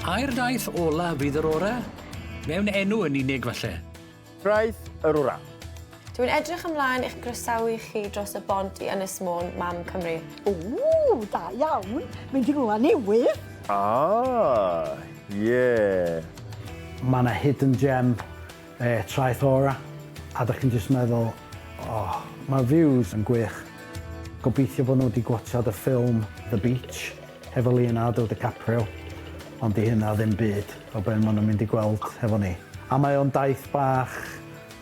Pa'r daith ola fydd yr orau? Mewn enw yn unig falle. Traeth yr orau. Dwi'n edrych ymlaen i'ch groesawu chi dros y bont i Ynys Môn, Mam Cymru. Ww, da iawn. Mynd i glwad newydd. Ie. Mae yna hidden gem traeth ora, a da chi'n jyst meddwl, mae'r views yn gwych. Gobeithio bod nhw wedi gwachod y ffilm The Beach efo Leonardo DiCaprio, ond di hynna ddim byd o ben maen nhw'n mynd i gweld efo ni. A mae o'n daith bach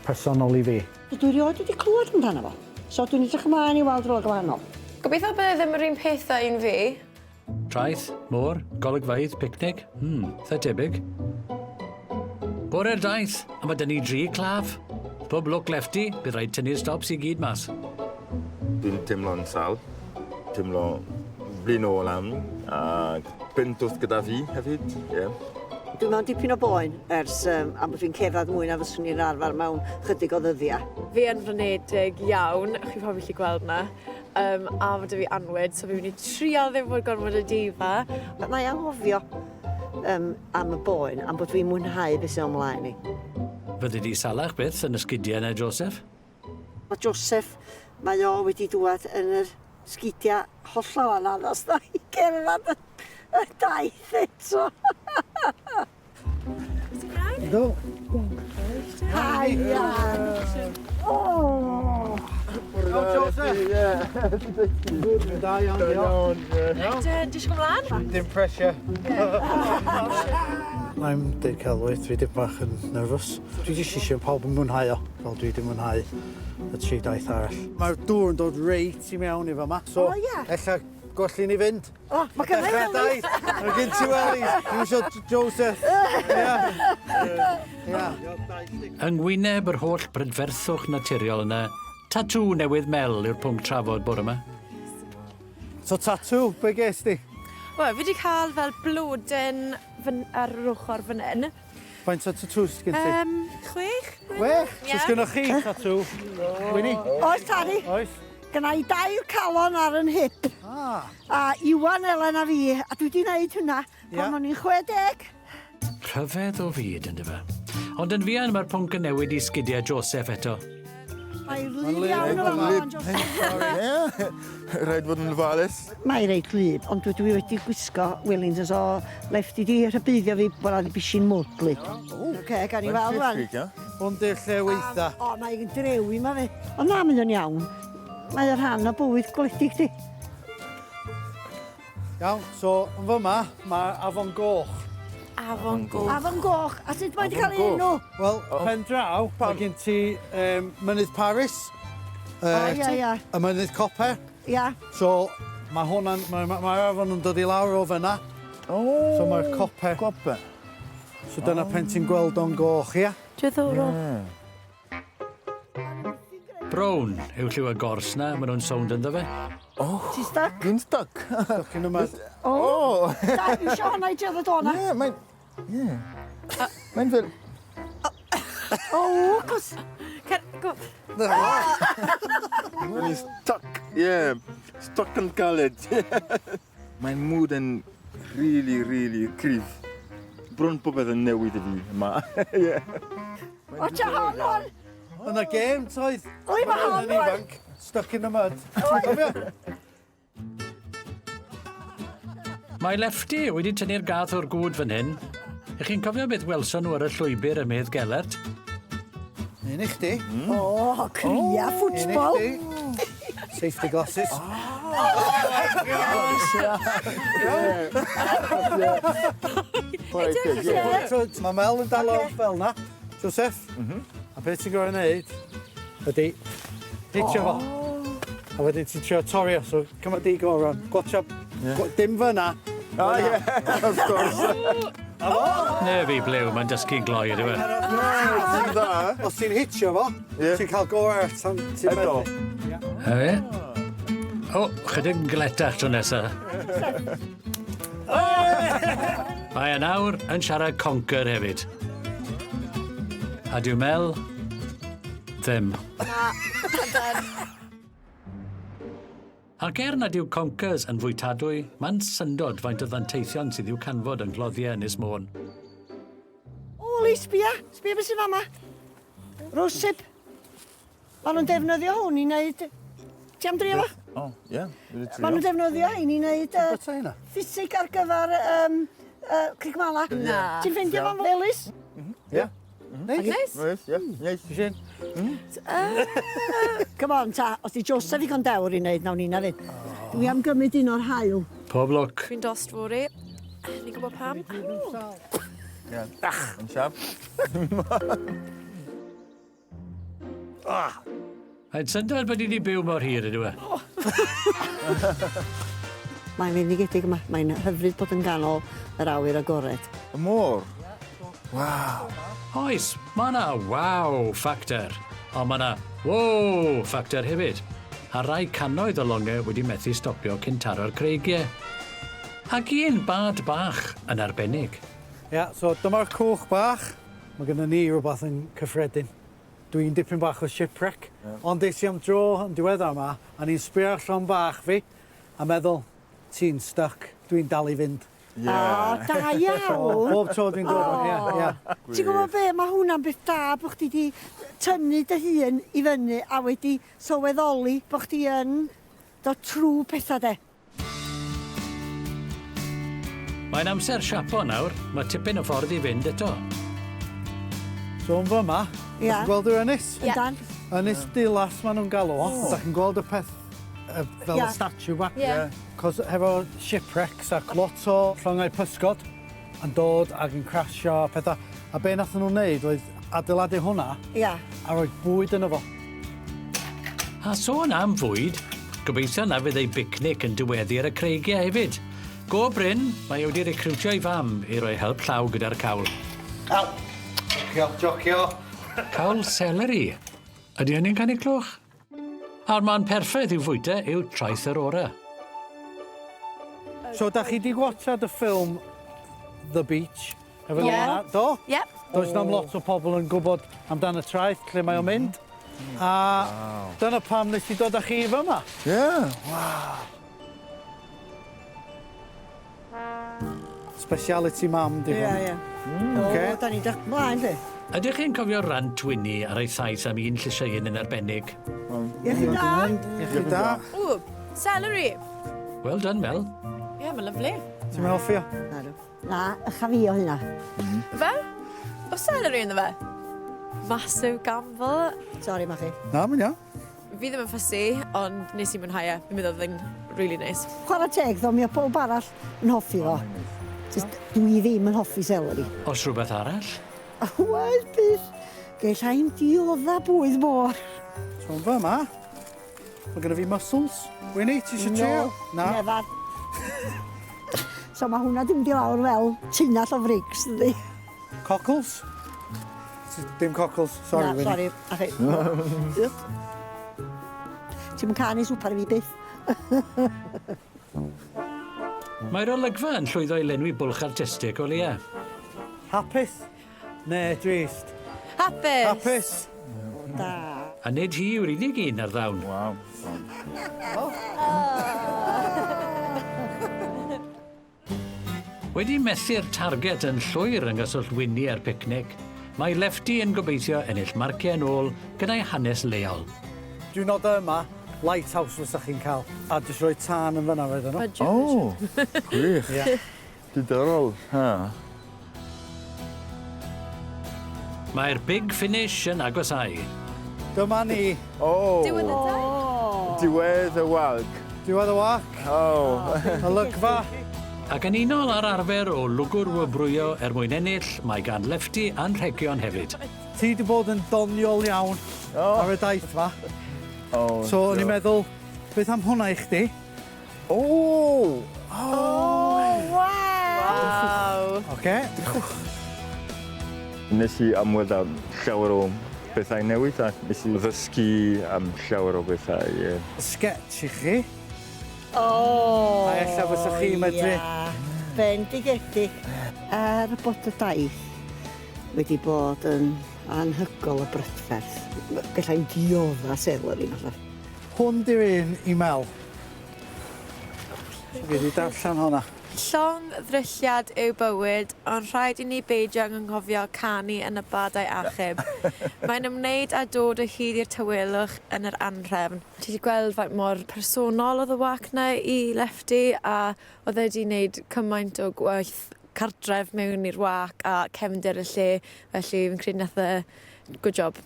personol i fi. Dwi rioed wedi clywed amdano fo, so dwi'n edrych ymlaen i weld rôl gwahanol. Gobeithio bydde ddim yr un peth â un fi. Traeth, môr, golygfeydd, picnic. Tha tebyg. Bore'r daith, a mae dyn ni 3 claf. Pob lwc lefty, bydd rhaid tynnu'r stops i gyd mas. Dwi'n teimlo'n sal, teimlo blin ôl am, a pentwth gyda fi hefyd. Dwi'n mewn dipyn o boen ers am bod dwi'n cerdded mwy na fyswn i'n arfer mewn chydig o ddyddiau. Fi yn fynedig iawn, chi'n probably gallu gweld na. A fod fi anwyd, so fi'n mynd i trial ddim bod gormod o difa. Mae anghofio am y boen am bod fi'n mwynhau beth sy'n ymlaen i. Fyddi di salach beth yn y sgidiau na Joseph? Mae Joseph, mae o wedi dŵad yn yr sgidiau hollol anaddas na i cerdded y daith eto. Do. Haia! O! Joseph! Da iawn, diolch. Di eisiau ymlaen? Dim pressure. I'm deud celwydd, dwi ddim bach yn nerfus. Dwi jyst eisiau pawb yn mwynhau o, fel dwi ddim yn mwynhau y 3 daith arall. Mae'r dŵr yn dod reit i mewn i fa ma, so ella golli ni fynd. O, mae gynnu daith. Mae gen ti weli. Dwi'n eisiau Joseph. Yng ngwyneb yr holl brydferthwch naturiol yna, tatŵ newydd mel yw'r pwnc trafod bore yma. So tatŵ, be ges di? Wel, fi wedi cael fel blodyn ar yr ochr fan hyn. Faint o tatŵs gen ti? 6. 6? So sgynnoch chi tatŵ? Wyni? Oes, Tari. Oes? Gynna i 2 calon ar yn hip. A Iwan, Elen a fi, a dwi wedi gwneud hwnna pan o'n i'n 60. Rhyfedd o fyd yn dyfa. Ond yn fuan mae'r pwnc yn newid i sgidiau Joseph eto. Mae'n rili iawn o fan Joseph. Rhaid fod yn lyfalus. Mae'n reit glyb, ond dwi wedi gwisgo Wellingtons o lefty di rhybuddio fi bod o'n bisin mwdlu. Oce, gan i weld fan. Hwn di'r lle weitha. O, mae'n drewi ma fe. Ond na, mae'n iawn. Mae'n rhan o bywyd gwledig di. Iawn, so yn fyma, mae Afon Goch. Afon Goch. Afon Goch. A sut mae wedi cael ei enw? Wel, pen draw, mae gen ti mynydd Paris. Ia. Y mynydd Copper. Ia. So, mae'r afon yn dod i lawr o fyna. So mae'r Copper. So dyna pen ti'n gweld o'n goch, ia? Diddorol. Brown yw lliw y gors na, maen nhw'n sownd ynddo fe. Ti stuck? Dwi'n stuck. Stuck in y mud. Da, yw eisiau hwnna i diodd o na? Mae'n fel... O, cos... Mae'n stuck. Stuck yn galed. Mae'n mood yn really cryf. Bron popeth yn newid i fi yma. O, tia honno'n! Yna gêm, toedd. Oi, mae honno'n! Stuck in the mud. Mae lefty wedi tynnu'r gath o'r gŵd fan hyn. Ych chi'n cofio beth welson nhw ar y llwybr y medd gelert? Un i chdi. O, cria ffwtbol. Safety glasses. Mae Mel yn dal off fel na. Joseph, a beth ti'n gorau wneud ydy hitio fo. A wedyn ti'n trio torio, so cyma di go around. Gwatcha, dim fyna. Of course. Ne fi blew, mae'n dysgu gloi ydy fe. Ti'n dda. Os ti'n hitio fo, ti'n cael go ar tan ti'n Eto. medru. O, chydig gletach tro nesa. Mae e nawr yn siarad conquer hefyd. A dwi'n mel, ddim. Ac nad yw conkers yn fwytadwy, mae'n syndod faint o ddanteithion sydd i'w canfod yn gloddiau Ynys Môn. O, Li, sbia beth sy'n fama. Rwsib. Maen nhw'n defnyddio hwn i wneud... Ti am drio fo? O, ie. Maen nhw'n defnyddio hyn i wneud Bwyta hynna? ffisig ar gyfer cricmala. Na. Ti'n ffeindio fo'n felys? Ie. Neis. Ie, neis. Sy'n? Come on, ta. Os di Joseph i gondewr i wneud, nawn ni'n aryd. Dwi am gymryd un o'r hael. Pob lwc. Dwi'n dost fori. Ni'n gwybod pam? Ie. Yn siap. Mae'n syndod bod ni wedi byw mor hir ydw e. Mae'n fendigedig yma. Mae'n hyfryd bod yn ganol yr awyr agored. Y môr. Waw. Oes, mae yna wow factor. Ond mae yna wow factor hefyd. A rai cannoedd o longau wedi methu stopio cyn taro'r creigiau. Ac un bad bach yn arbennig. Ia, so dyma'r cwch bach. Mae gennym ni rhywbeth yn cyffredin. Dwi'n dipyn bach o shipwreck. Ond des i am dro yn diweddar yma, a ni'n sbio'r llon bach fi, a meddwl, ti'n stuck, dwi'n dal i fynd. O, da iawn. Bob tro dwi'n dod, ie. Ti'n gwybod be, mae hwnna'n beth da bod chdi wedi tynnu dy hun i fyny a wedi sylweddoli bod chdi yn dod trwy pethau de. Mae'n amser siapo nawr. Mae tipyn o ffordd i fynd eto. So yn fyma, Ia. ydych gweld yr ynys? Yndan? Ynys dilas maen nhw'n galw o. Ydych chi'n gweld y peth fel Ia. y statue ba? Ie. Cos hefo shipwrecks ac lot o llongau pysgod yn dod ac yn crasio a pethau. A be nath nhw'n neud oedd adeiladu hwnna Ia. a rhoi bwyd yn efo. A sôn am fwyd, gobeithio na fydd ei bicnic yn diweddu'r y creigiau hefyd. Go Bryn, mae wedi recrwtio ei fam i roi help llaw gyda'r cawl. Cawl! Jocio! Cawl seleri. Ydy hynny'n canu clwch? A'r man perffaith i'w fwyta yw Traeth yr Orau. So, da chi di gwachod y ffilm The Beach? Efo Ie. hwnna? Do? Yep. Does na'm lot o pobl yn gwybod amdano Traeth, lle mae o'n mynd. A dyna pam nes i dod â chi fyma. Ie. Speciality mam, di Ia, hwn. ia. Ocê. O, da ni dach mlaen, lle. Ydych chi'n cofio rant Winnie ar ei thaith am un llysieun yn arbennig? Ie, chi da? Ie chi da. Ww, celery. Well done, Mel. Ie, mae'n lyflu. Ti'n meddwl ffio? Na, ycha fi o hynna. Fel? O celery ynddo fe? Massive gamble. Sori, ma chi. Na, mae'n iawn. Fi ddim yn ffysi, ond nes i mwynhau e. Fi'n meddwl oedd yn really nice. Chwarae teg, ddo, mi o pob arall yn hoffi fo. Just, dwi ddim yn hoffi seleri. Os rhywbeth arall? Wel, bydd. Gell ai'n diodda bwydd môr. So, yn fyma, mae gennym fi muscles. Winnie, ti eisiau trio? Na. Nefar. So mae hwnna dim di lawr fel tunall o frigs, ydy. Cockles? Dim cockles, sorry, Na, Winnie. sori. A chi. Ti'n mynd canu swper i fi byth. Mae'r olygfa yn llwyddo i lenwi bwlch artistig o leia. Hapus? Ne, drist. Hapus. Hapus? Da. A nid hi yw'r unig un ar ddawn. Waw. Wedi methu'r target yn llwyr yng nghyswllt Winnie a'r picnic, mae Lefty yn gobeithio ennill marciau yn ôl gyda'i hanes leol. Dwi'n nodau yma, lighthouse fysa chi'n cael. A jyst rhoi tân yn fyna fyd yno. O, gwych. Ie. Diddorol. Ha. Mae'r big finish yn agosau. Dyma ni. O. Diwedd y da. Diwedd y walg. Diwedd y wach. O. Olygfa. Ac yn unol ar arfer o lwgwr wybrwyo mwyn ennill, mae gan Lefty anrhegion hefyd. Ti wedi bod yn doniol iawn ar y daith fa. O. So, o'n i'n meddwl, beth am hwnna i chdi? O. Wow. Oce. Nes i ymwyddo llawer o bethau newydd a nes i ddysgu am llawer o bethau. Ie. Sketch i chi. O, A ella fysa chi medru- ia. Bendigedig. Er bod y daith wedi bod yn anhygol y brydferth. Gallai'n diodda seleri. Hwn di'r un i Mel. Fi wedi darllen hwnna. Llong ddrylliad yw bywyd, ond rhaid i ni beidio anghofio canu yn y badau achub. Mae'n ymwneud â dod o hyd i'r tywelwch yn yr anhrefn. Ti wedi gweld faint mor personol oedd y wac na i Lefty a oedd e wedi gwneud cymaint o gwaith cartref mewn i'r wac a cefndir y lle, felly fi'n credu nath e good job.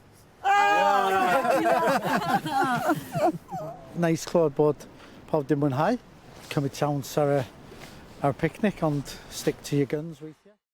Nice clywed bod pawb dim mwynhau. Cymryd siawns ar picnic, ond stick to your guns.